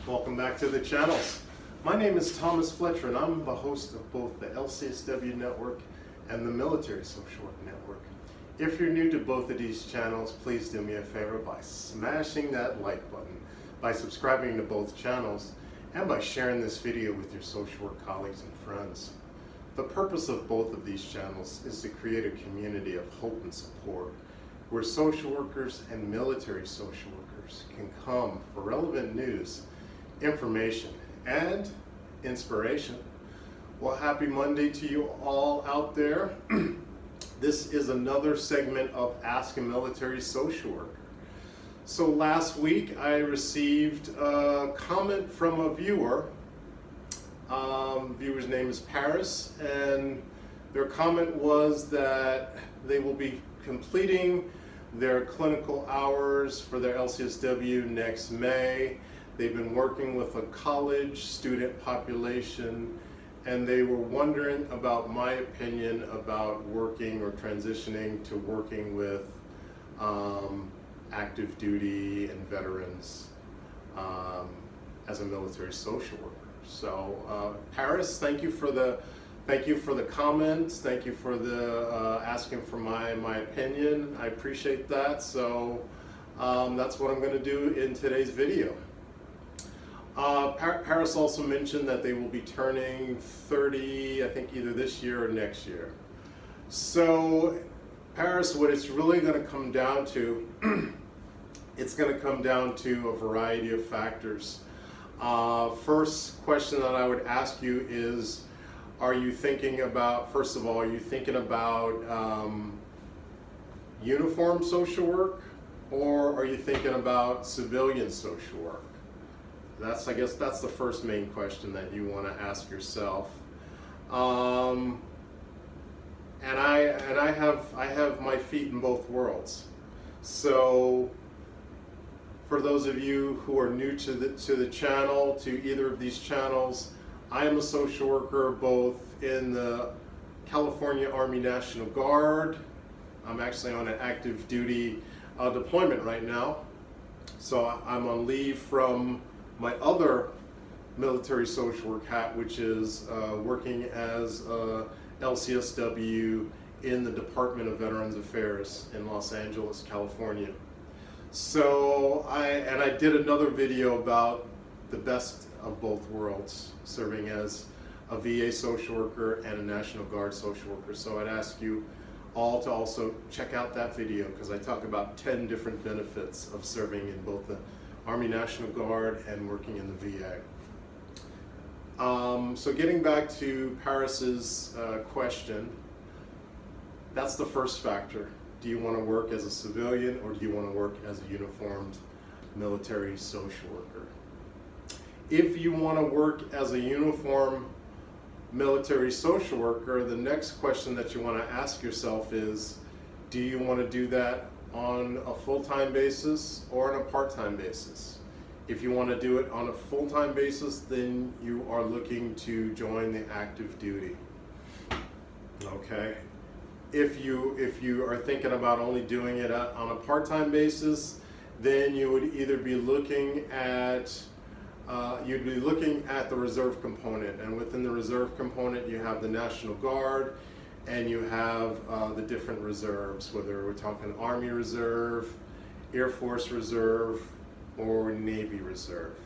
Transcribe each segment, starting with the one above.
Welcome back to the channels. My name is Thomas Fletcher and I'm the host of both the LCSW Network and the Military Social Work Network. If you're new to both of these channels, please do me a favor by smashing that like button, by subscribing to both channels, and by sharing this video with your social work colleagues and friends. The purpose of both of these channels is to create a community of hope and support where social workers and military social workers can come for relevant news, information, and inspiration. Well, happy Monday to you all out there. This is another segment of Ask a Military Social Worker. So last week I received a comment from a viewer. Viewer's name is Paris, and their comment was that they will be completing their clinical hours for their LCSW next May. They've been working with a college student population, and they were wondering about my opinion about working or transitioning to working with active duty and veterans as a military social worker. So Paris, thank you for the comments. Thank you for the asking for my opinion. I appreciate that. So that's what I'm going to do in today's video. Paris also mentioned that they will be turning 30, I think either this year or next year. So Paris, what it's really going to come down to, it's going to come down to a variety of factors. First question that I would ask you is, are you thinking about, first of all, are you thinking about uniform social work, or are you thinking about civilian social work? I guess that's the first main question that you want to ask yourself. And I have my feet in both worlds. So for those of you who are new to the channel, to either of these channels, I am a social worker both in the California Army National Guard. I'm actually on an active duty deployment right now. So I'm on leave from my other military social work hat, which is working as a LCSW in the Department of Veterans Affairs in Los Angeles, California. So I did another video about the best of both worlds, serving as a VA social worker and a National Guard social worker. So I'd ask you all to also check out that video, because I talk about 10 different benefits of serving in both the Army National Guard and working in the VA. So getting back to Paris's question, that's the first factor. Do you want to work as a civilian, or do you want to work as a uniformed military social worker? If you want to work as a uniform military social worker, the next question that you want to ask yourself is, do you want to do that on a full-time basis or on a part-time basis? If you want to do it on a full-time basis, then you are looking to join the active duty. Okay. If you are thinking about only doing it on a part-time basis, then you would either be looking at the reserve component, and within the reserve component you have the National Guard, and you have the different reserves, whether we're talking Army Reserve, Air Force Reserve, or Navy Reserve.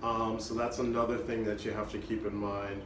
So that's another thing that you have to keep in mind.